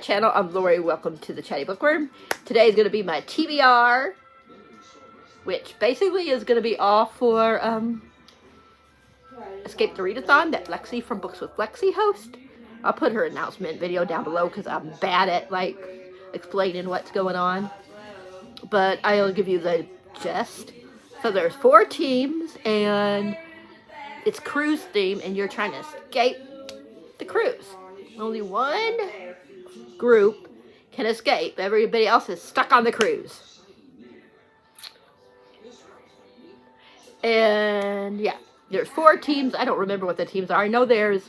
channel. I'm Lori. Welcome to the Chatty Bookworm. Today is going to be my TBR, which basically is going to be all for Escape the Readathon that Lexi from Books with Lexi host. I'll put her announcement video down below because I'm bad at explaining what's going on. But I'll give you the gist. So there's 4 teams and it's cruise theme and you're trying to escape the cruise. Only one group can escape. Everybody else is stuck on the cruise. And yeah, there's 4 teams. I don't remember what the teams are. I know there's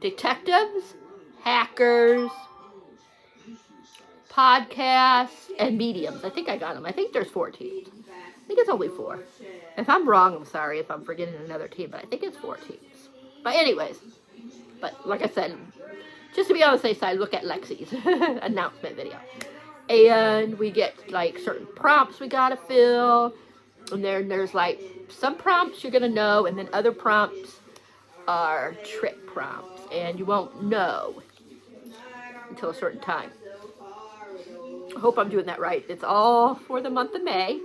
detectives, hackers, podcasts, and mediums. I think I got them. I think there's 4 teams. I think it's only 4. If I'm wrong, I'm sorry if I'm forgetting another team, but I think it's 4 teams. But anyways, but like I said, just to be on the safe side, look at Lexi's announcement video. And we get like certain prompts we gotta fill. And then there's like some prompts you're gonna know, and then other prompts are trick prompts. And you won't know until a certain time. I hope I'm doing that right. It's all for the month of May.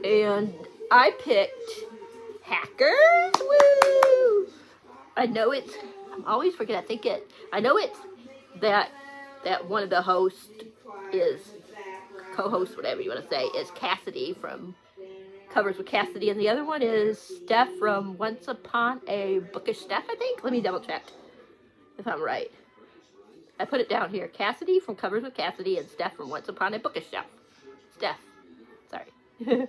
And I picked hackers. Woo! I know it's, I'm always forgetting. I know it's that one of the hosts is, co-host, whatever you want to say, is Cassidy from Covers with Cassidy, and the other one is Steph from Once Upon a Bookish Steph, I think. Let me double check if I'm right. I put it down here. Cassidy from Covers with Cassidy and Steph from Once Upon a Bookish Steph. Steph. Sorry.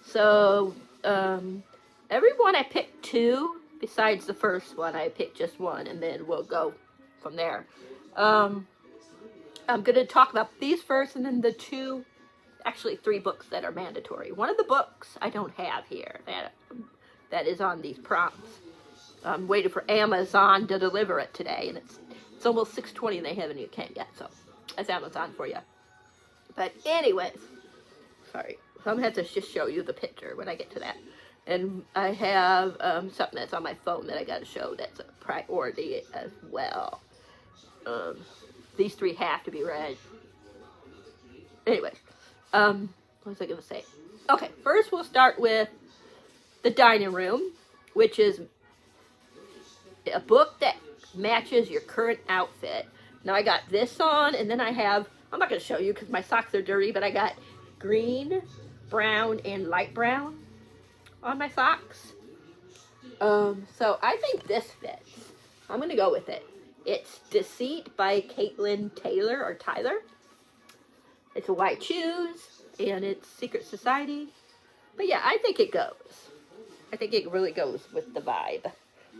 So, everyone I picked 2. Besides the first one, I picked just 1, and then we'll go from there. I'm going to talk about these first, and then the 2, actually 3 books that are mandatory. One of the books I don't have here that is on these prompts. I'm waiting for Amazon to deliver it today, and it's almost 6:20 and they haven't even came yet, so that's Amazon for you. But anyways, sorry, so I'm going to have to just show you the picture when I get to that. And I have something that's on my phone that I got to show that's a priority as well. These 3 have to be read. Anyways, what was I going to say? Okay, first we'll start with The Dining Room, which is a book that matches your current outfit. Now I got this on, and then I have, I'm not going to show you because my socks are dirty, but I got green, brown, and light brown on my socks. So I think this fits. I'm going to go with it. It's Deceit by Caitlin Taylor or Tyler. It's a white shoes, and it's Secret Society. But yeah, I think it goes. I think it really goes with the vibe.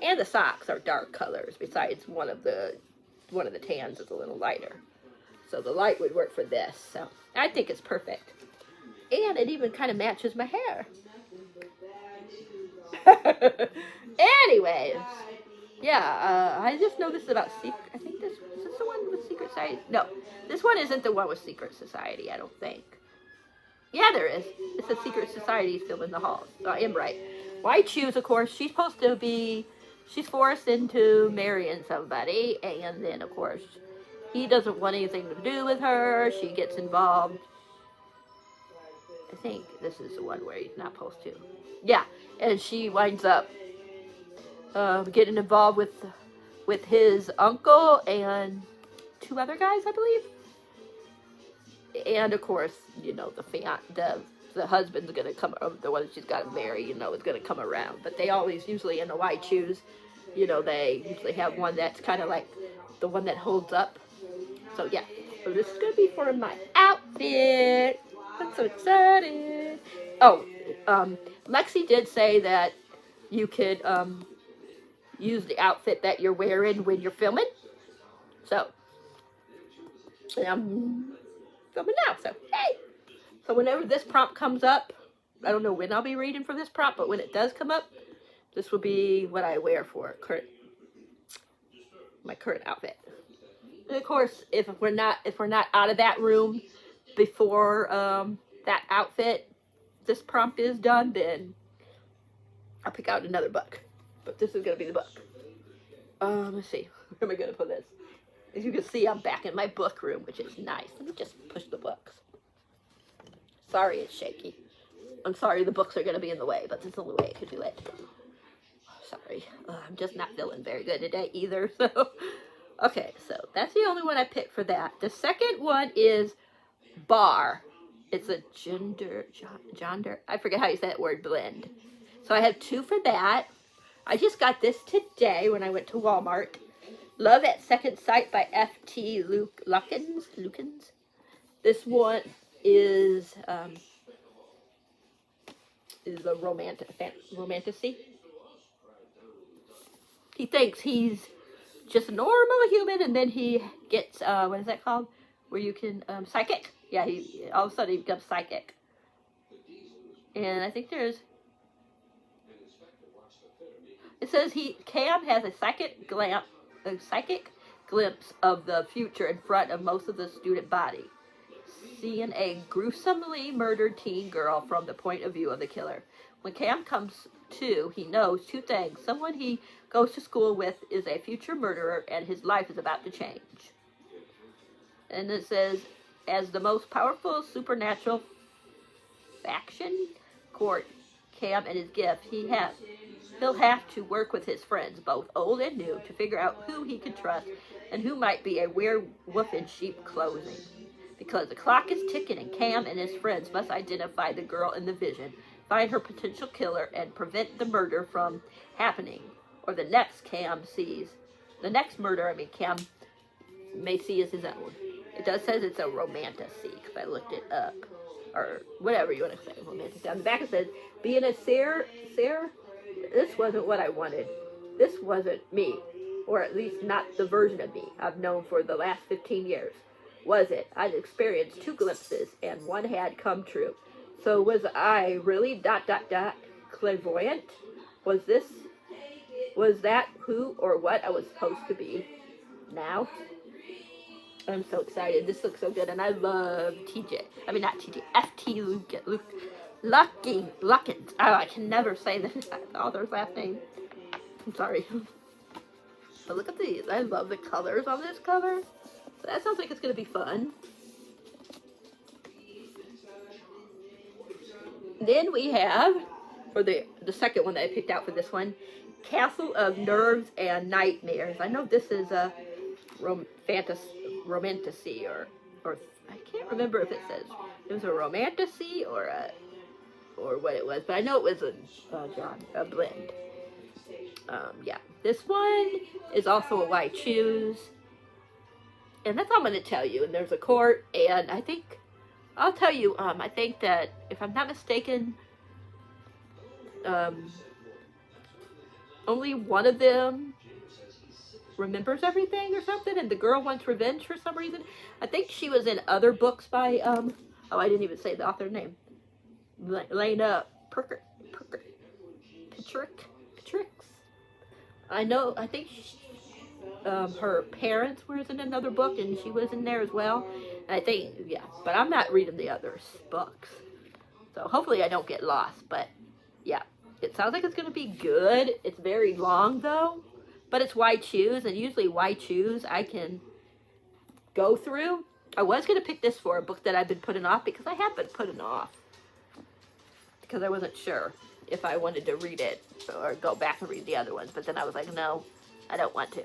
And the socks are dark colors, besides one of the tans is a little lighter. So the light would work for this. So I think it's perfect. And it even kind of matches my hair. Anyways, yeah, I just know this is about secret. I think is this the one with Secret Society? No, this one isn't the one with Secret Society, I don't think. Yeah, there is. It's a Secret Society still in the halls. So I am right. White shoes, of course. She's supposed to be, she's forced into marrying somebody, and then, of course, he doesn't want anything to do with her. She gets involved. I think this is the one where he's not supposed to. Yeah, and she winds up getting involved with his uncle and 2 other guys, I believe. And of course, you know, the husband's gonna come, the one that she's got to marry, you know, is gonna come around. But they always, usually in the white shoes, you know, they usually have one that's kind of like the one that holds up. So yeah, so this is gonna be for my outfit. I'm so excited. Oh, Lexi did say that you could use the outfit that you're wearing when you're filming. So, I'm filming now, so hey! So whenever this prompt comes up, I don't know when I'll be reading for this prompt, but when it does come up, this will be what I wear for my current outfit. And of course, if we're not out of that room before that outfit, this prompt is done, then I'll pick out another book. But this is gonna be the book. Let's see, where am I gonna put this? As you can see, I'm back in my book room, which is nice. Let me just push the books. Sorry it's shaky. I'm sorry the books are going to be in the way, but there's the only way I could do it. Sorry. I'm just not feeling very good today either. So, okay, so that's the only one I picked for that. The second one is bar. It's a gender, I forget how you say that word, blend. So I have 2 for that. I just got this today when I went to Walmart. Love at Second Sight by F.T. Lukens. This one is a romanticy. He thinks he's just a normal human, and then he gets, what is that called? Where you can, psychic? Yeah, he all of a sudden he becomes psychic. And I think there's, it says Cam has a psychic glimpse of the future in front of most of the student body, seeing a gruesomely murdered teen girl from the point of view of the killer. When Cam comes to, he knows 2 things. Someone he goes to school with is a future murderer, and his life is about to change. And it says, as the most powerful supernatural faction court Cam and his gift, he'll have to work with his friends, both old and new, to figure out who he can trust and who might be a werewolf in sheep clothing. Because the clock is ticking, and Cam and his friends must identify the girl in the vision, find her potential killer, and prevent the murder from happening, or the next murder Cam may see as his own. It does says it's a romanticy, because I looked it up, or whatever you want to say, romantic. On the back it says, being a Sarah, this wasn't what I wanted. This wasn't me, or at least not the version of me I've known for the last 15 years. Was it? I'd experienced 2 glimpses, and one had come true. So was I really ... clairvoyant? Was that who or what I was supposed to be now? I'm so excited. This looks so good, and I love F.T. Lukens. Oh, I can never say the author's last name. I'm sorry. But look at these. I love the colors on this cover. So that sounds like it's going to be fun. Then we have, for the second one that I picked out for this one, Castle of Nerves and Nightmares. I know this is a romanticy, or I can't remember if it says it was a romanticy or what it was, but I know it was a blend. Yeah, this one is also a why choose, and that's all I'm going to tell you. And there's a court, and I think I'll tell you. I think that if I'm not mistaken, only one of them remembers everything or something, and the girl wants revenge for some reason. I think she was in other books by I didn't even say the author name. Lena Patricks. I think her parents were in another book, and she was in there as well. And I think, yeah, but I'm not reading the other books, so hopefully I don't get lost. But yeah, it sounds like it's going to be good. It's very long though, but it's why choose, and usually why choose I can go through. I was going to pick this for a book that I've been putting off, because I have been putting off, because I wasn't sure if I wanted to read it or go back and read the other ones. But then I was like, no, I don't want to.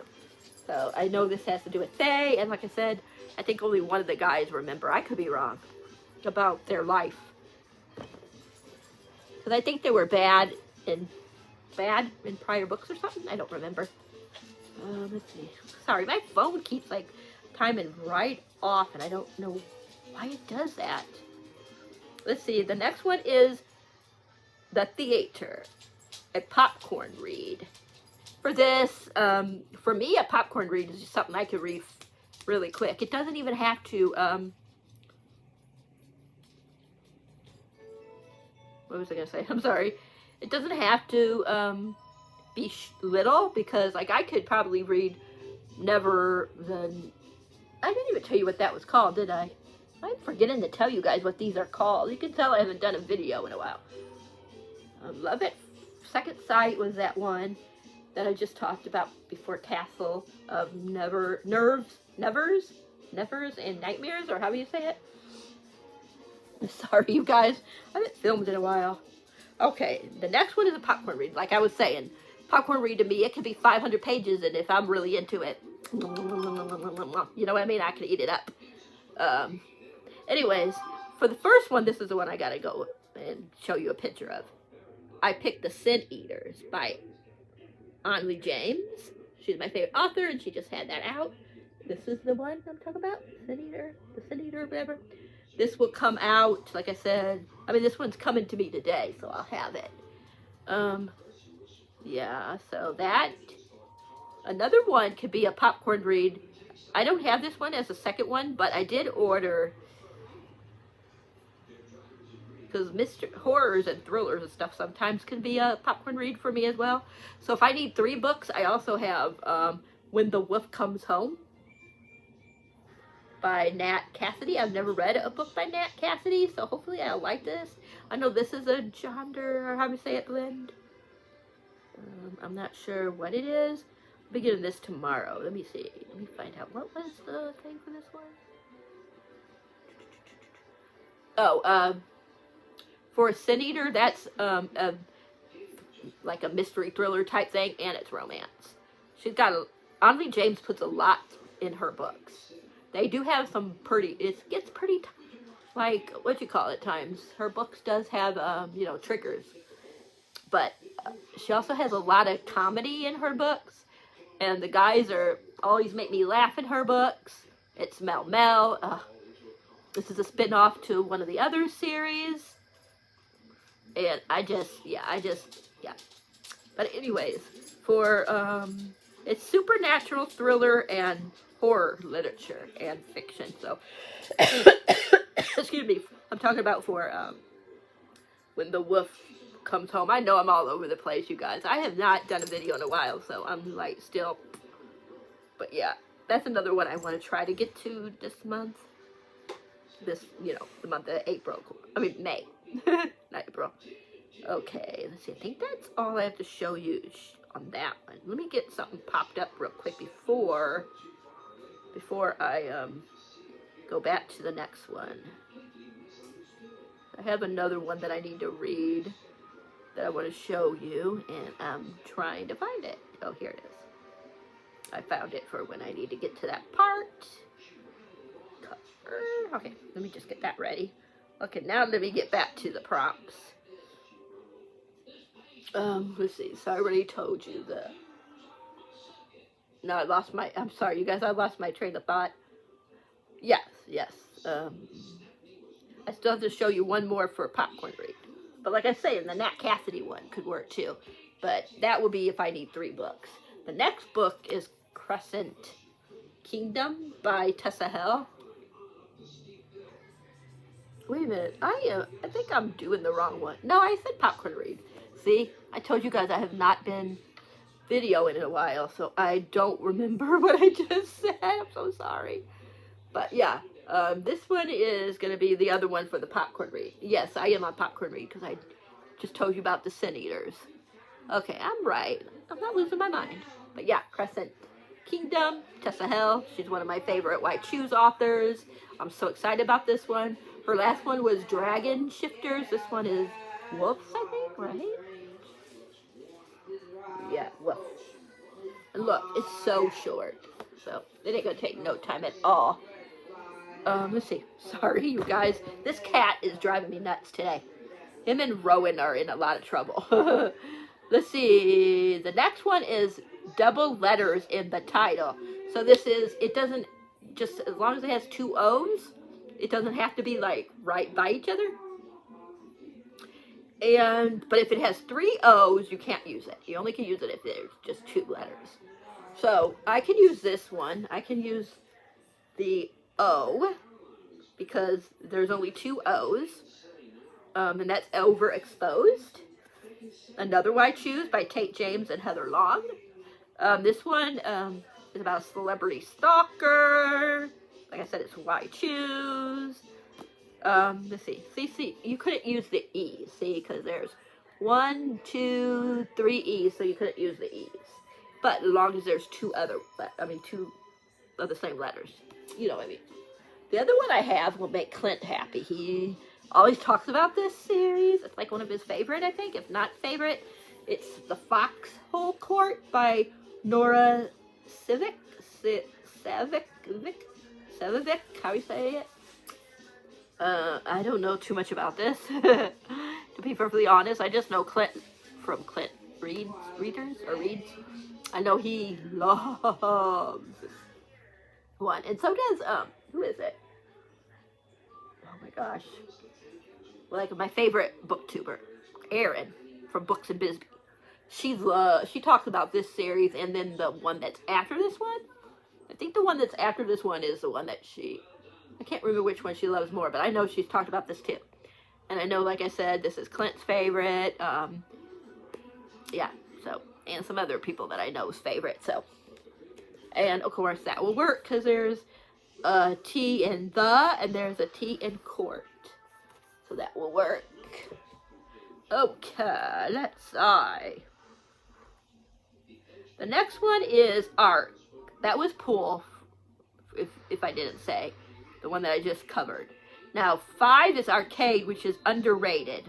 So I know this has to do with Faye, and like I said, I think only one of the guys remember. I could be wrong about their life, because I think they were bad in prior books or something. I don't remember. Let's see. Sorry, my phone keeps like timing right off, and I don't know why it does that. Let's see. The next one is The Theater, a popcorn read. For this, for me, a popcorn read is just something I could read really quick. It doesn't even have to, what was I going to say? I'm sorry. It doesn't have to be little, because like I could probably read I didn't even tell you what that was called, did I? I'm forgetting to tell you guys what these are called. You can tell I haven't done a video in a while. Love It Second Sight was that one. that I just talked about before, Castle of Nevers, and Nightmares, or however you say it. Sorry, you guys. I haven't filmed in a while. Okay, the next one is a popcorn read. Like I was saying, popcorn read to me, it could be 500 pages, and if I'm really into it, you know what I mean? I could eat it up. Anyways, for the first one, this is the one I gotta go and show you a picture of. I picked The Sin Eaters by Onley James. She's my favorite author, and she just had that out. This is the one I'm talking about, The Sin Eater, whatever. This will come out, like I said, I mean, this one's coming to me today, so I'll have it. Yeah, so that. Another one could be a popcorn read. I don't have this one as a second one, but I did order, because horrors and thrillers and stuff sometimes can be a popcorn read for me as well. So if I need 3 books, I also have When the Wolf Comes Home by Nat Cassidy. I've never read a book by Nat Cassidy, so hopefully I'll like this. I know this is a genre, or how do you say it, blend? I'm not sure what it is. I'll be getting this tomorrow. Let me see. Let me find out. What was the thing for this one? Oh, for a Sin Eater, that's like a mystery thriller type thing, and it's romance. She's got Onley James puts a lot in her books. They do have some pretty, it gets pretty, like, what you call it, times. Her books does have, you know, triggers. But she also has a lot of comedy in her books. And the guys always make me laugh in her books. It's Mel Mel. This is a spin-off to one of the other series. And yeah. But anyways, for, it's supernatural thriller and horror literature and fiction. So, excuse me, I'm talking about for When the Wolf Comes Home. I know I'm all over the place, you guys. I have not done a video in a while, so I'm like still, but yeah, that's another one I want to try to get to this month. This, you know, the month of April. I mean, May. Not April. Okay, let's see. I think that's all I have to show you on that one. Let me get something popped up real quick before I go back to the next one. I have another one that I need to read that I want to show you, and I'm trying to find it. Oh, here it is. I found it for when I need to get to that part. Cover. Okay, let me just get that ready. Okay, now let me get back to the prompts. Let's see. So I already told you the. No, I'm sorry, you guys. I lost my train of thought. Yes. I still have to show you one more for popcorn read. But like I say, the Nat Cassidy one could work too. But that will be if I need 3 books. The next book is Crescent Kingdom by Tessa Hell. Wait a minute. I think I'm doing the wrong one. No, I said popcorn read. See? I told you guys I have not been videoing in a while, so I don't remember what I just said. I'm so sorry. But yeah. This one is going to be the other one for the popcorn read. Yes, I am on popcorn read because I just told you about the Sin Eaters. Okay, I'm right. I'm not losing my mind. But yeah, Crescent Kingdom, Tessa Hell. She's one of my favorite White Shoes authors. I'm so excited about this one. Her last one was Dragon Shifters. This one is Wolves, I think, right? Yeah, Wolves. And look, it's so short. So it ain't going to take no time at all. Let's see. Sorry, you guys. This cat is driving me nuts today. Him and Rowan are in a lot of trouble. Let's see. The next one is double letters in the title. So this is, it doesn't, just as long as it has 2 O's, it doesn't have to be like right by each other. But if it has 3 O's, you can't use it. You only can use it if there's just 2 letters. So I can use this one. I can use the O, because there's only 2 O's, and that's Overexposed. Another White Shoes by Tate James and Heather Long. This one is about a celebrity stalker. Like I said, it's White Shoes. Let's see. See, you couldn't use the E, see, because there's 1, 2, 3 E's, so you couldn't use the E's. but as long as there's two of the same letters. You know what I mean. The other one I have will make Clint happy. He always talks about this series. It's like one of his favorite, I think. If not favorite, it's The Foxhole Court by Nora Civic. Sevic, how you say it? I don't know too much about this. To be perfectly honest, I just know Clint from Clint Reads. I know he loves this one, and so does who is it? Oh my gosh, like my favorite booktuber, Erin from Books and Bisbee. She talks about this series, and then the one that's after this one. I think the one that's after this one is the one that I can't remember which one she loves more, but I know she's talked about this too. And I know, like I said, this is Clint's favorite. Yeah, so, and some other people that I know's favorite, so. And, of course, that will work, because there's a T in the, and there's a T in court. So that will work. Okay, let's see. The next one is art. That was pool, if I didn't say. The one that I just covered. Now, 5 is arcade, which is underrated.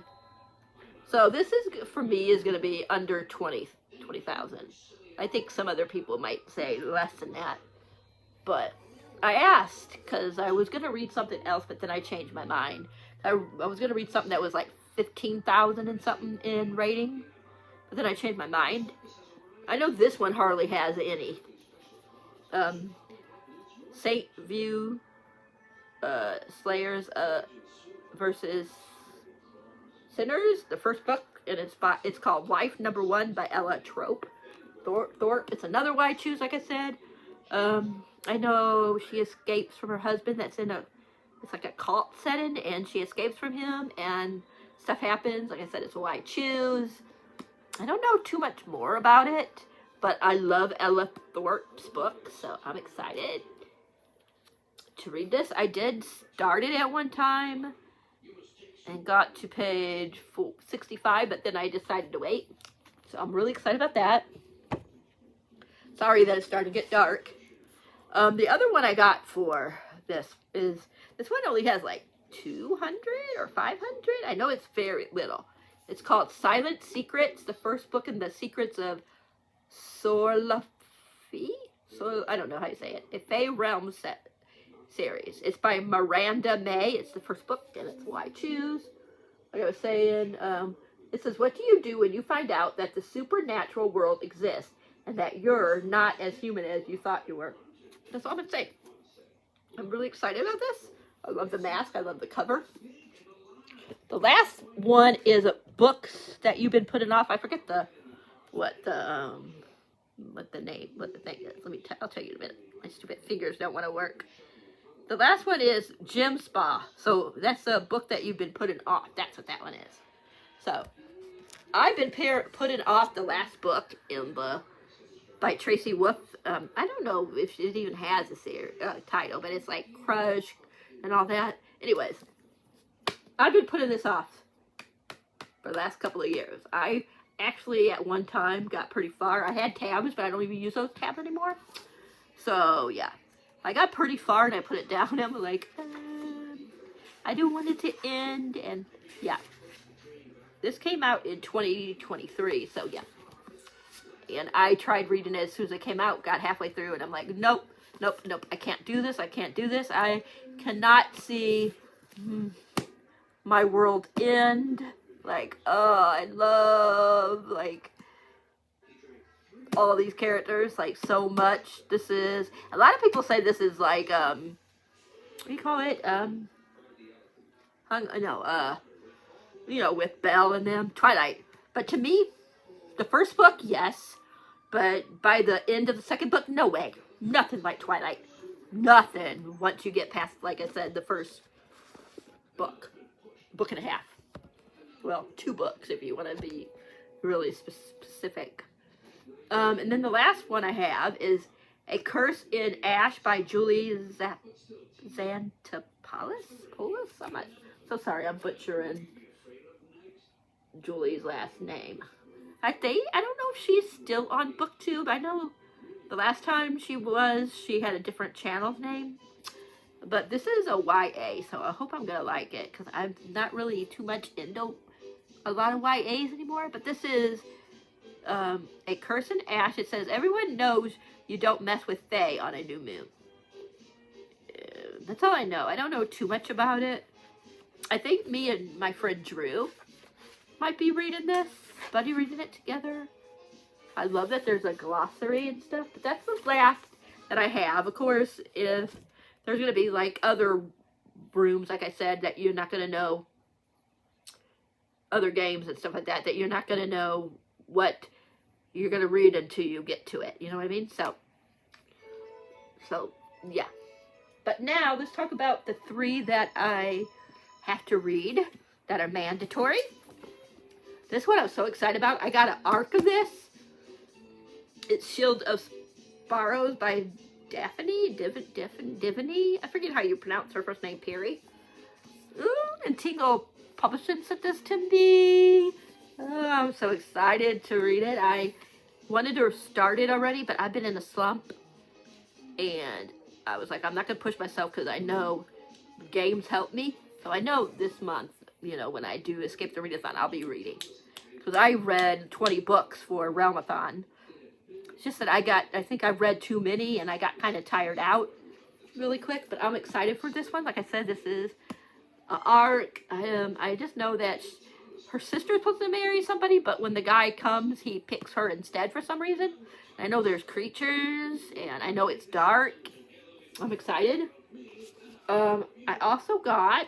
So this is, for me, is going to be under 20,000. I think some other people might say less than that. But I asked, because I was going to read something else, but then I changed my mind. I was going to read something that was like 15,000 and something in rating. But then I changed my mind. I know this one hardly has any. Saint View Slayers versus Sinners, the first book, and it's called Wife Number 1 by Ella Trope Thorpe. It's another why I choose, like I said. I know she escapes from her husband that's it's like a cult setting, and she escapes from him, and stuff happens. Like I said, it's why I choose. I don't know too much more about it, but I love Ella Thorpe's book, so I'm excited to read this. I did start it at one time and got to page 65, but then I decided to wait. So I'm really excited about that. Sorry that it's starting to get dark. The other one I got for this one only has like 200 or 500. I know it's very little. It's called Silent Secrets, the first book in the Secrets of Sorlafi? I don't know how you say it. A Fey Realm series. It's by Miranda May. It's the first book, and it's why I choose. Like I was saying, it says, what do you do when you find out that the supernatural world exists and that you're not as human as you thought you were? That's all I'm going to say. I'm really excited about this. I love the mask. I love the cover. The last one is books that you've been putting off. I forget what the thing is. I'll tell you in a minute. My stupid fingers don't want to work. The last one is Gym Spa. So that's a book that you've been putting off. That's what that one is. So I've been putting off the last book by Tracy Wolf. I don't know if it even has a title, but it's like Crush and all that. Anyways, I've been putting this off for the last couple of years. I actually at one time got pretty far. I had tabs, but I don't even use those tabs anymore. So yeah, I got pretty far and I put it down. And I'm like, I don't want it to end. And yeah, this came out in 2023. So yeah. And I tried reading it as soon as it came out, got halfway through, and I'm like, nope. I can't do this. I cannot see my world end. Like, oh, I love, like, all these characters, like, so much. A lot of people say this is like, what do you call it? With Belle and them, Twilight. But to me, the first book, yes. But by the end of the second book, no way. Nothing like Twilight. Nothing once you get past, like I said, the first book and a half. Well, 2 books if you want to be really specific. And then the last one I have is A Curse in Ash by Julie Zantopoulos. I'm so sorry, I'm butchering Julie's last name. I don't know if she's still on BookTube. I know the last time she had a different channel name. But this is a YA, so I hope I'm going to like it, because I'm not really too much into a lot of YAs anymore. But this is A Curse in Ash. It says, everyone knows you don't mess with Fae on a new moon. That's all I know. I don't know too much about it. I think me and my friend Drew might be reading this. Buddy reading it together. I love that there's a glossary and stuff, but that's the last that I have. Of course, if there's going to be like other rooms, like I said, that you're not going to know, other games and stuff like that, that you're not going to know what you're going to read until you get to it. You know what I mean? So yeah. But now let's talk about the 3 that I have to read that are mandatory. This one I'm so excited about. I got an arc of this. It's Shield of Sparrows by Daphne. I forget how you pronounce her first name, Perry. And Tingle Publishing sent this to me. Oh, I'm so excited to read it. I wanted to start it already, but I've been in a slump. And I was like, I'm not going to push myself because I know games help me. So I know this month, you know, when I do Escape the Readathon, I'll be reading. Because I read 20 books for Realmathon. It's just that I think I've read too many and I got kind of tired out really quick. But I'm excited for this one. Like I said, this is an arc. I just know that her sister's supposed to marry somebody, but when the guy comes, he picks her instead for some reason. I know there's creatures, and I know it's dark. I'm excited. I also got,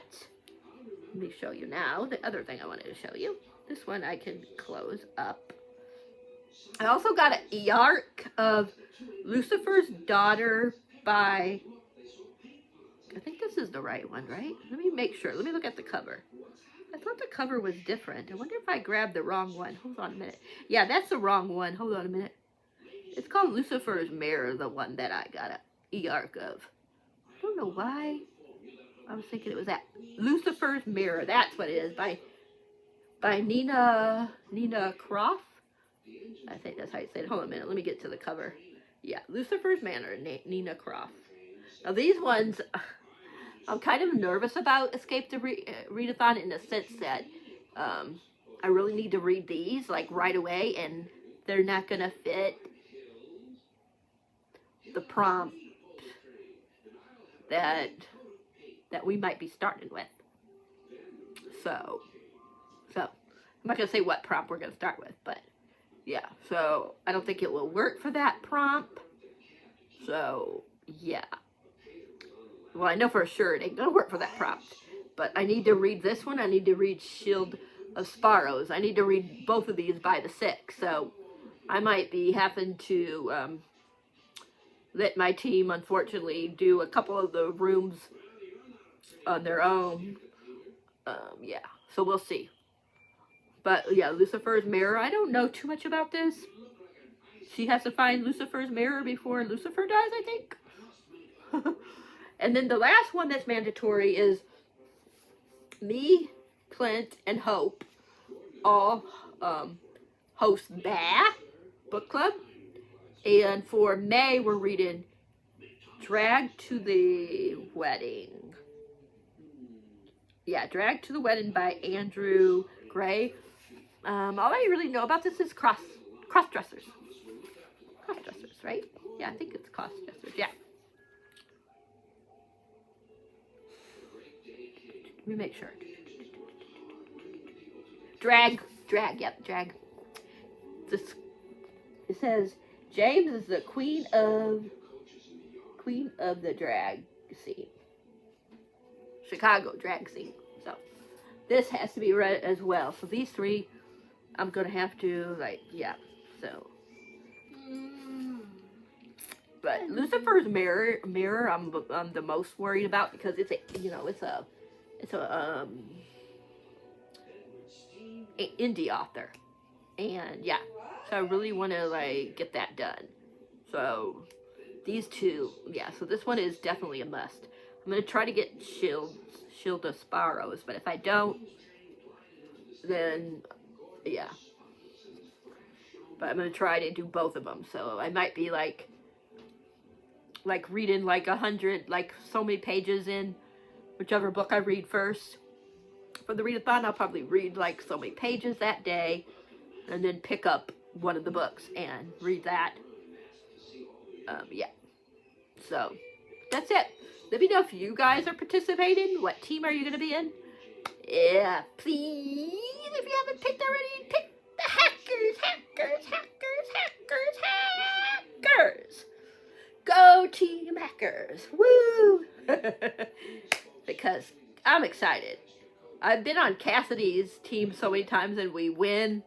let me show you now, the other thing I wanted to show you. This one I can close up. I also got an e-arc of Lucifer's Daughter by, I think this is the right one, right? Let me make sure. Let me look at the cover. I thought the cover was different. I wonder if I grabbed the wrong one. Hold on a minute. Yeah, that's the wrong one. Hold on a minute. It's called Lucifer's Mirror, the one that I got an e-arc of. I don't know why. I was thinking it was that. Lucifer's Mirror. That's what it is. By Nina Croft. I think that's how you say it. Hold on a minute. Let me get to the cover. Yeah, Lucifer's Manor, Nina Croft. Now these ones, I'm kind of nervous about Escape the Readathon in the sense that I really need to read these like right away, and they're not going to fit the prompt that we might be starting with. So I'm not going to say what prompt we're going to start with, but yeah, so I don't think it will work for that prompt. So yeah. Well, I know for sure it ain't going to work for that prompt, but I need to read this one. I need to read Shield of Sparrows. I need to read both of these by the 6th, so I might be having to let my team, unfortunately, do a couple of the rooms on their own. Yeah, so we'll see. But yeah, Lucifer's Mirror, I don't know too much about this. She has to find Lucifer's Mirror before Lucifer dies, I think. And then the last one that's mandatory is me, Clint, and Hope all host BAH Book Club. And for May, we're reading Drag to the Wedding. Yeah, Drag to the Wedding by Andrew Gray. All I really know about this is cross-dressers. Cross-dressers, right? Yeah, I think it's cross-dressers, yeah. Let me make sure. Drag, yep, drag. This, it says, James is the queen of the drag scene. Chicago drag scene. So, this has to be read as well. So, these 3, I'm going to have to, like, yeah, so. But Lucifer's Mirror, I'm the most worried about because it's a, you know, it's a indie author, and yeah, so I really want to like get that done. So these 2, yeah, so this one is definitely a must. I'm gonna try to get Shield of Sparrows, but if I don't, then yeah. But I'm going to try to do both of them. So I might be like reading like 100, like so many pages in whichever book I read first. For the readathon, I'll probably read like so many pages that day and then pick up one of the books and read that. Yeah. So that's it. Let me know if you guys are participating. What team are you going to be in? Yeah, please, if you haven't picked already, pick the hackers. Go Team Hackers. Woo! Because I'm excited. I've been on Cassidy's team so many times and we win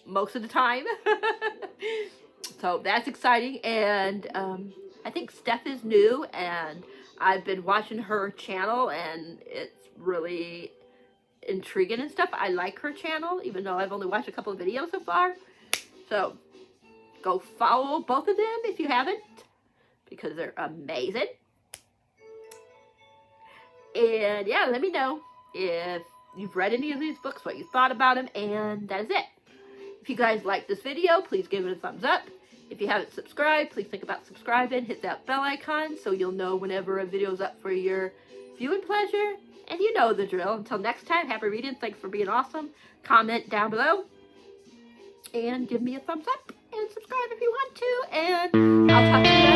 most of the time. So that's exciting. And I think Steph is new and I've been watching her channel and it's really intriguing and stuff. I like her channel, even though I've only watched a couple of videos so far. So go follow both of them if you haven't, because they're amazing. And yeah, let me know if you've read any of these books, what you thought about them, and that is it. If you guys like this video, please give it a thumbs up. If you haven't subscribed, please think about subscribing. Hit that bell icon so you'll know whenever a video's up for your viewing pleasure. And you know the drill. Until next time, happy reading. Thanks for being awesome. Comment down below. And give me a thumbs up. And subscribe if you want to. And I'll talk to you guys